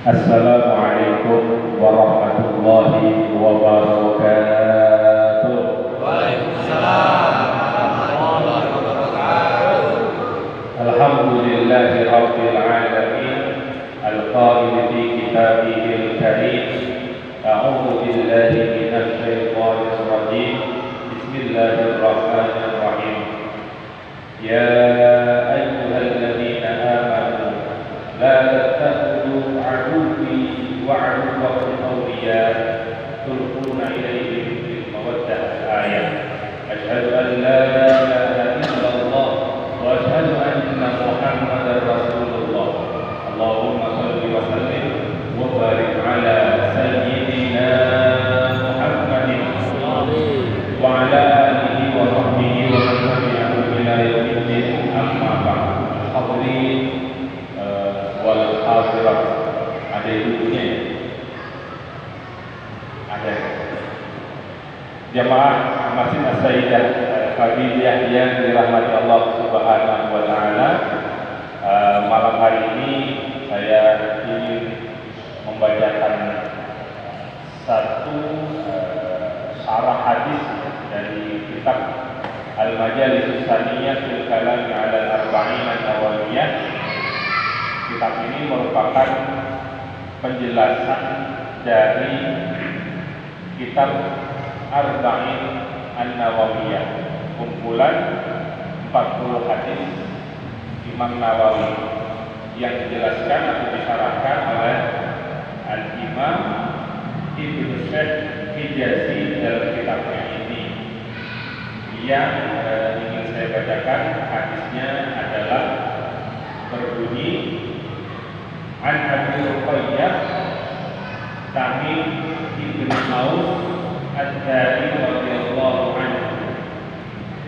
Assalamualaikum warahmatullahi wabarakatuh. Waalaikumsalam warahmatullahi wabarakatuh. Alhamdulillahi rabbil alamin, al-qail fi kitabihil karim. A'udzu billahi minasy syaithanir rajim. Bismillahirrahmanirrahim. Ya ayyuhalladzina amanu la tattakhidhu aduwwi wa aduwwakum awliya tulquna ilayhim bil mawaddah. Ayat. Asyhadu an la ilaha illallah wa asyhadu anna Muhammadar Rasulullah. Allahumma shalli wa sallim wa barik ala sayyidina Muhammadin wa ala alihi wa sahbihi wa man tabi'ahum ila yaumiddin. Amma ba'd. Hadirin wal hadirat, ada ibunya ya? Ada. Jamaah Masjid As-Sayyidah Khadijah yang dirahmati Allah Subhanahu wa taala, malam hari ini saya ingin membacakan satu syarah hadis dari kitab Al-Majalis Tsaniyah fil Kalam 'ala al-Arba'in an-Nawawiyah. Kitab ini merupakan penjelasan dari kitab Arba'in an-Nawawiyah, kumpulan 40 hadis Imam Nawawi yang dijelaskan atau disyarahkan oleh Al-Imam Ibnu Syekh Hijazi dalam kitabnya ini. Yang ingin saya bacakan hadisnya adalah berbunyi, An Abi Ruqayyah Tamim ibn Aus Ad-Dari radhiyallahu anhu,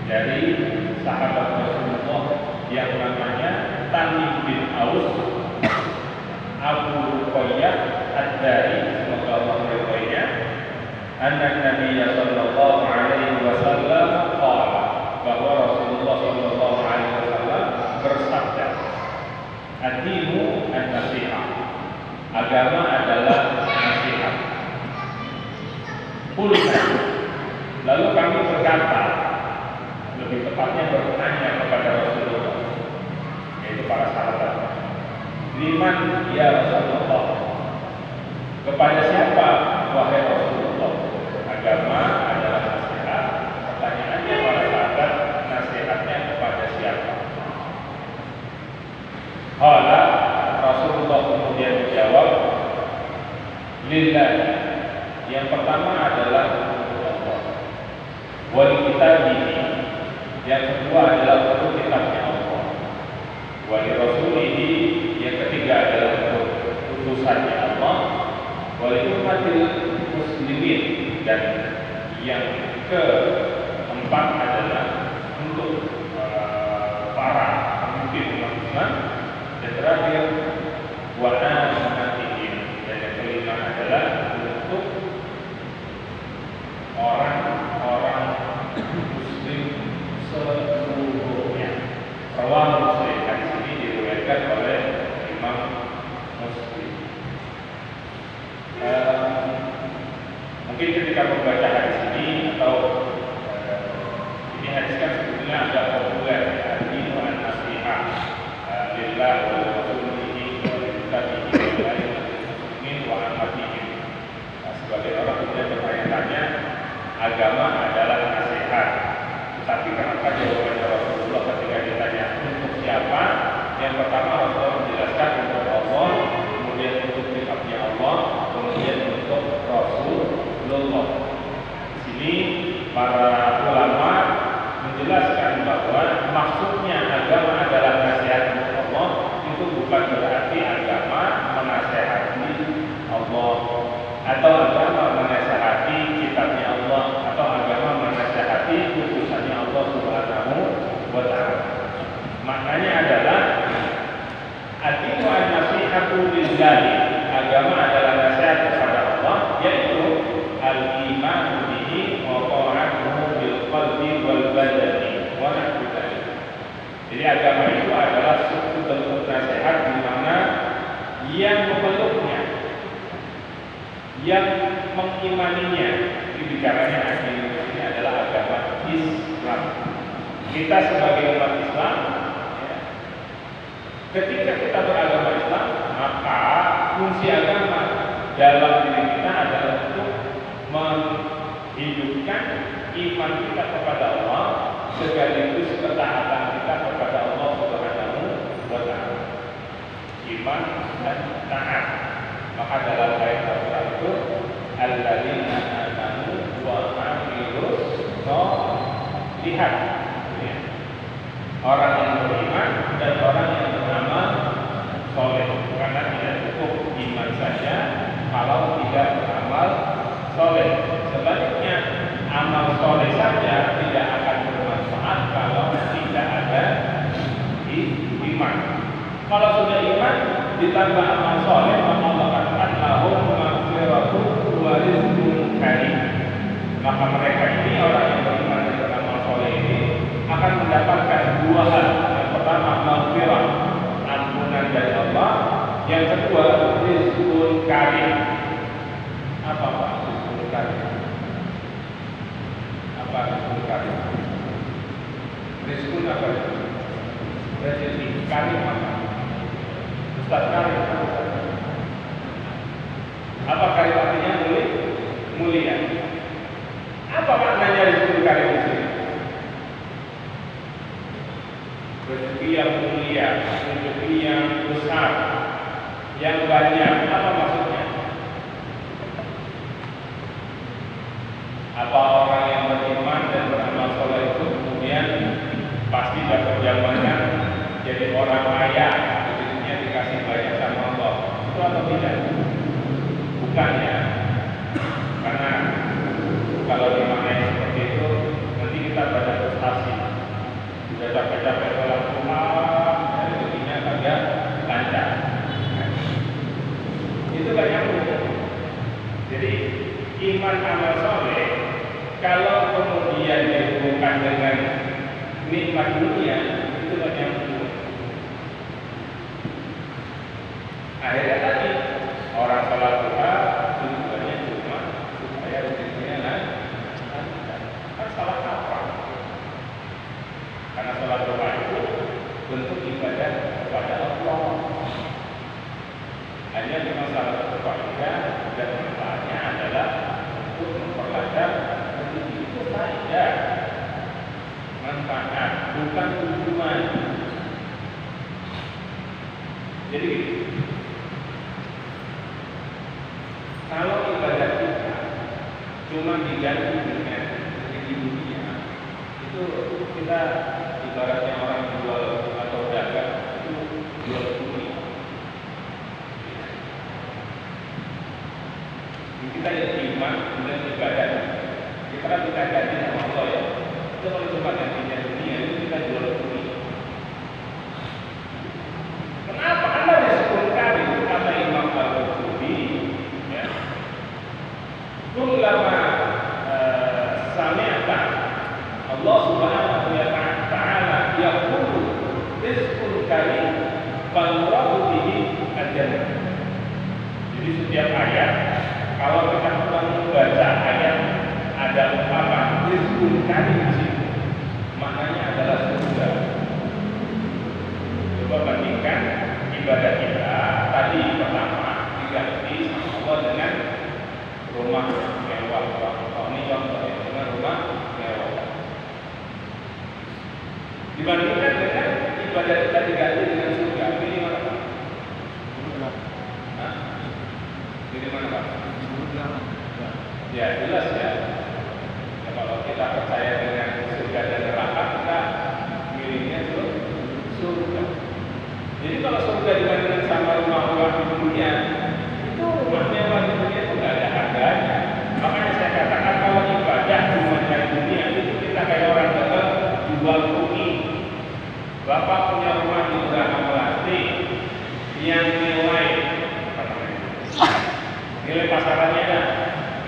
dari sahabat Rasulullah yang namanya Tamim bin Aus Abu Ruqayyah Ad-Dari, semoga Allah meridhoinya, anna Nabiya sallallahu alaihi wasallam qala, bahwa Rasulullah sallallahu alaihi wasallam bersabda, ad-dinu an-nasihah, agama adalah nasihat. Qulna, lalu kami berkata, lebih tepatnya bertanya kepada Rasulullah, yaitu para sahabat, liman ya Rasulullah, kepada siapa wahai Rasulullah agama adalah nasihat? Pertanyaannya para sahabat, nasihatnya kepada siapa? Qala, Rasulullah kemudian menjawab, lillah, yang pertama adalah untuk Allah, wal kitabihi, yang kedua adalah untuk kitabnya Allah, wal rasulihi, yang ketiga adalah untuk utusannya Allah, wal ummatil muslimin, dan yang keempat adalah untuk para pemimpin umat Islam, dan terakhir wa amatihim, dan yang kelima adalah untuk orang-orang muslim seluruhnya. Rawahu Muslim, hadis ini diriwayatkan oleh Imam Muslim. Mungkin ketika membaca hadis ini, atau ini hadis kan sebetulnya agak populer, ad-dinu an-nasihah lillah wa rasulihi wa kitabihi wa muslimin wa ammatihim. Sebagai orang kemudian bertanya-tanya, agama adalah nasihat. Tetapi kenapa jawaban Rasulullah ketika ditanya untuk siapa? Yang pertama Rasulullah menjelaskan untuk Allah, kemudian untuk kitabnya Allah, kemudian untuk Rasulullah. Di sini para ulama menjelaskan bahwa maksudnya agama adalah nasihat untuk Allah itu bukan berarti agama menasihati Allah, atau agama menasihati kitabnya Allah, atau agama menasihati utusannya Allah Subhanahu wa ta'ala. Maknanya adalah ad-dinu an-nasihatu lillahi, agama adalah nasihat kepada Allah, yaitu al-iman bihi wa ta'atuhu bil qalbi wal badani wa nahwu dzalik. Jadi agama itu adalah suatu bentuk nasihat di mana yang memeluknya mengimaninya. Ini bicaranya ini adalah agama Islam. Kita sebagai umat Islam, ya, ketika kita beragama Islam, maka fungsi agama dalam diri kita adalah untuk menghidupkan iman kita kepada Allah sekaligus ketaatan kita kepada Allah Subhanahu wa Ta'ala. Iman dan taat. Maka dalam ayat Al-Quran itu alladzina amanu wa amilus sholihat. Orang yang beriman dan orang yang beramal soleh. Karena tidak cukup iman saja kalau tidak beramal soleh. Sebaliknya amal soleh saja tidak akan bermanfaat kalau tidak ada iman. Kalau sudah iman ditambah amal soleh, maka Allah katakan lahum maghfiratun wa rizqun karim. Maka mereka ini orang yang beriman dan beramal soleh ini akan mendapatkan dua hal. Yang pertama maghfirah, ampunan dari Allah. Yang kedua rizqun karim. Apa Pak rizqun karim? Apa rizqun karim? Rizqun apa itu? Rezeki karim apa? Ustaz karim. Apa karim artinya? Mulia. Apa maknanya rizqun karim di sini? Rezeki yang mulia, rezeki yang besar, yang banyak. Apa maksudnya? Apa orang yang beriman dan beramal soleh itu kemudian pasti dapat jabatan jadi orang kaya, rezekinya dikasih banyak sama Allah? Itu atau tidak? Bukan ya. Karena kalau dimaknai seperti itu nanti kita pada frustasi. Sudah capek-capek sholat Tuhan, rezekinya kagak lancar. Itu gak nyambung. Jadi iman amal soleh kalau kemudian dihubungkan dengan nikmat dunia itu gak nyambung. Akhirnya tadi orang sholat Tuhan tujuannya cuma supaya rezekinya lancar. Kan salah kaprah. Karena sholat doa itu bentuk ibadah kepada Allah. Hanya memang salah satu faedah dan manfaatnya adalah untuk memperlancar rezeki itu saja. Manfaat bukan tujuan. Jadi kalau ibadah kita cuma diganti dengan rezeki dunia, itu kita ibaratnya orang jual atau dagang itu jual beli. Kita yang iman dan ibadah kita kan kita ganti sama Allah ya. Itu kalau cuma gantinya dunia itu kita jual beli. Kenapa? Karena disebut kali kata Imam Al-Qurtubi ya. Kullama sami'ta Allah Subhanahu wa ta'ala yaqulu rizqun karim fal muradu bihi al-jannah. Jadi setiap ayat kalau kita membaca ayat ada ungkapan rizqun karim di situ, maknanya adalah surga. Coba bandingkan ibadah kita tadi pertama diganti sama Allah dengan rumah mewah. Ini contohnya dengan rumah mewah. Dibandingkan dengan ibadah kita diganti dengan surga, ini mana Pak? Ini mana Pak? Ya jelas ya. Ya kalau kita percaya dengan surga dan neraka, kita milihnya surga. Jadi kalau surga dibandingkan sama rumah-rumah di dunia, itu rumah mewah di dunia itu nggak ada harganya. Makanya saya katakan kalau ibadah cuma dari dunia itu kita kayak orang dagang jual bumi. Bapak punya rumah di Geraha Melati yang nilai pasarannya ada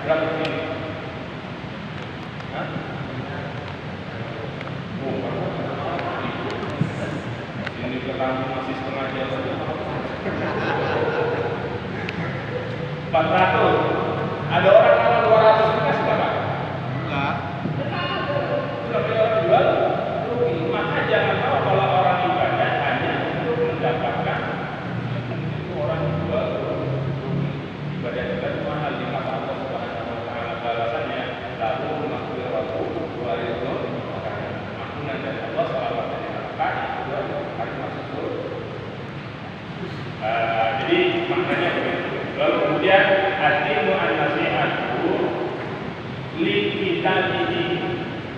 berapa ini? Hah? Ini ketemu masih setengah jam saja. 400. Ada orang kalau Jadi maknanya begitu. Lalu kemudian atimu an-nasihatu li kitabihi,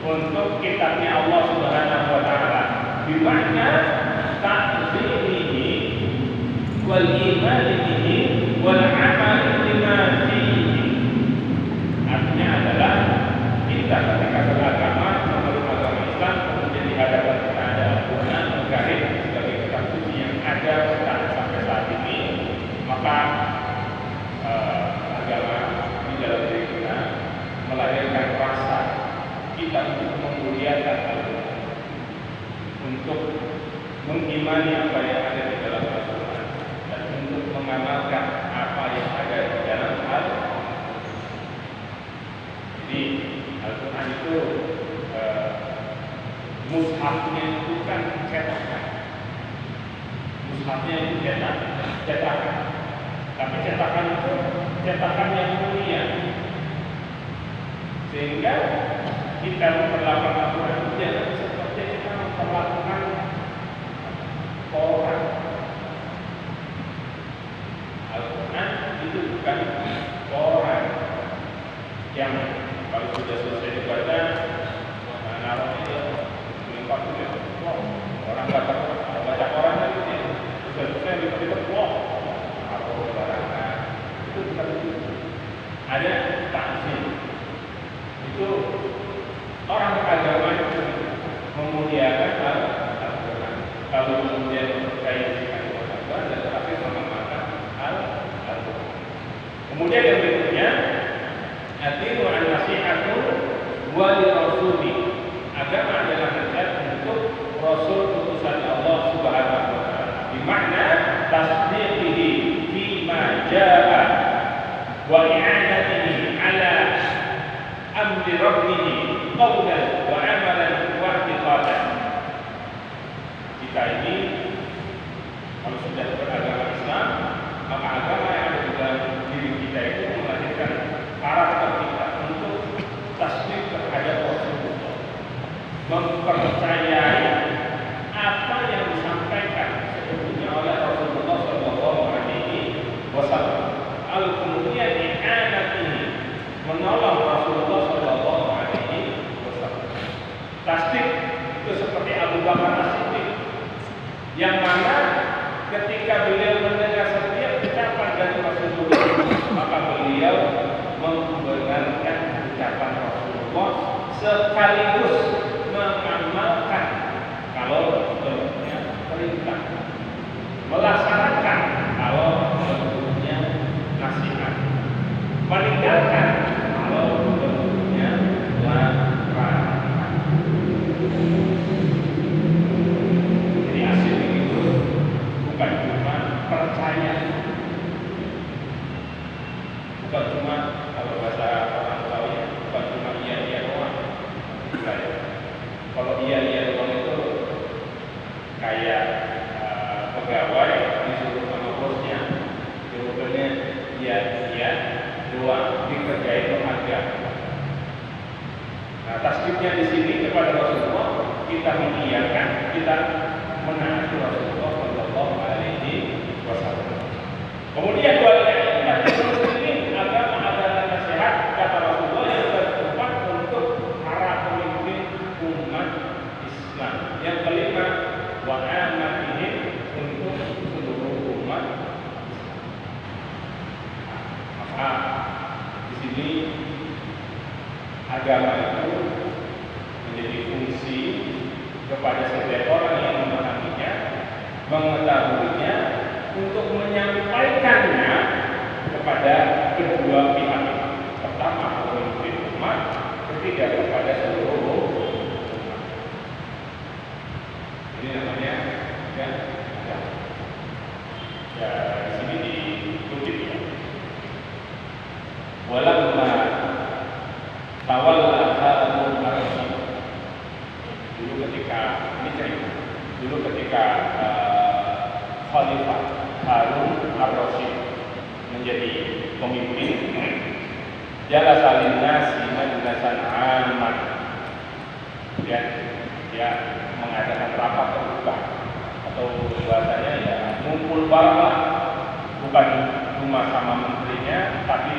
untuk kitabnya Allah Subhanahu wa taala. Di mana ta'zimihi wal iman bihi wal amal lima fihi. Artinya adalah kita ketika beragama, memeluk agama Islam, kemudian di hadapan kita ada Al-Quran, Al-Karim sebagai kitab suci yang ada sampai saat ini, maka agama di dalam diri kita melahirkan rasa kita untuk memuliakan Al-Quran, untuk mengimani apa yang ada di dalam Al-Quran, dan untuk mengamalkan apa yang ada di dalam Al-Quran. Jadi Al-Quran itu mushafnya itu kan cetakan, mushafnya itu cetakan, tapi cetakan itu cetakan yang mulia, sehingga kita memperlakukan Al-Quran itu jangan seperti kita memperlakukan orang. Al-Quran itu bukan orang yang kalau sudah selesai dibaca, naruhnya dia melempar itu ya, wow, orang baca Quran itu ya, sudah selesai tiba-tiba, wow, apa barangan, itu bukan itu. Ada takzim, itu orang beragama itu memuliakan Al-Quran. Kalau kemudian berkait dengan Al-Quran dan terakhir mengamalkan Al-Quran. Kemudian yang berikutnya, atimu an-nasihatu wa li rasuli. Agama adalah nasihat untuk Rasul utusan Allah Subhanahu wa taala. Di makna tasdiqihi fi ma jaa wa i'anatihi ala amri rabbih qawlan wa amalan wa i'tiqadan. Kita ini kalau sudah beragama Islam, maka agama yang ada di dalam diri kita itu melahirkan karakter kita untuk tasdik terhadap Rasulullah, mempercayai apa yang disampaikan sebetulnya oleh Rasulullah Shallallahu Alaihi Wasallam. Kemudian i'anatihi, menolong Rasulullah Shallallahu Alaihi Wasallam. Tasdik itu seperti Abu Bakar As-Siddiq, yang mana ketika beliau mendengar setiap ucapan dari Rasulullah, maka beliau membenarkan ucapan Rasulullah sekaligus mengamalkan kalau bentuknya perintah, melaksanakan kalau bentuknya nasihat, meninggalkan kalau bentuknya larangan. Jadi asli itu bukan cuma percaya, bukan cuma kalau bahasa orang tahu ya, bukan cuma iya doang. Kalau iya doang itu kayak pegawai disuruh sama bosnya, jawabannya iya doang, dikerjain tenaga. Nah, tasdiknya di sini kepada Rasulullah, kita mengiyakan, kita menaati Rasulullah Shallallahu Alaihi Wasallam. Kemudian ini agama adalah nasihat, kata Rasulullah, yang tertempat untuk para pemimpin umat Islam. Yang kelima, wa amatihim, untuk seluruh umat Islam. Maka di sini agama itu menjadi fungsi kepada setiap orang yang memahaminya, mengetahuinya, untuk menyampaikannya kepada kedua pihak. Pertama, pemimpin umat; ketiga, kepada seluruh umat. Ini namanya kan? Ya, di sini dikutip ya. Walamma tawalla Harun ar-Rasyid. Dulu ketika Khalifah Harun ar-Rasyid menjadi pemimpin, jalasa linnasi majlisan aman. Dia mengadakan rapat terbuka, atau bahasanya ya ngumpul bareng lah, bukan cuma sama menterinya, tapi